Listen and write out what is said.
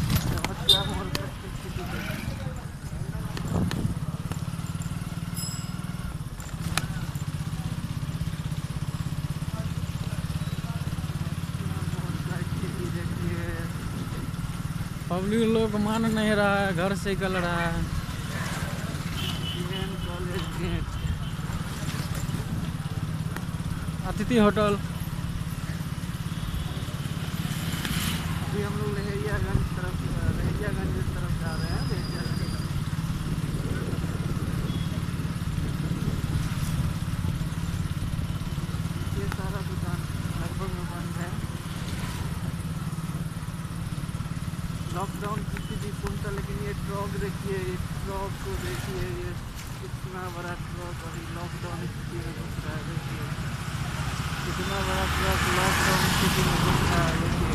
नमस्कार मोर स्थिति कैसी? पब्लिक लोग मान नहीं रहा है, घर से निकल रहा है। कॉलेज गेट, अतिथि होटल। अभी हम लोग लहेरियागंज की तरफ जा रहे हैं। ये सारा दुकान लगभग में बंद है। लॉकडाउन की भी सुनता, लेकिन ये ट्रक देखिए, इस ट्रक को देखिए, ये कितना बड़ा ट्रक अभी लॉकडाउन स्थिति में घुस रहा है। देखिए कितना बड़ा ट्रक लॉकडाउन स्थिति में घुस रहा है। देखिए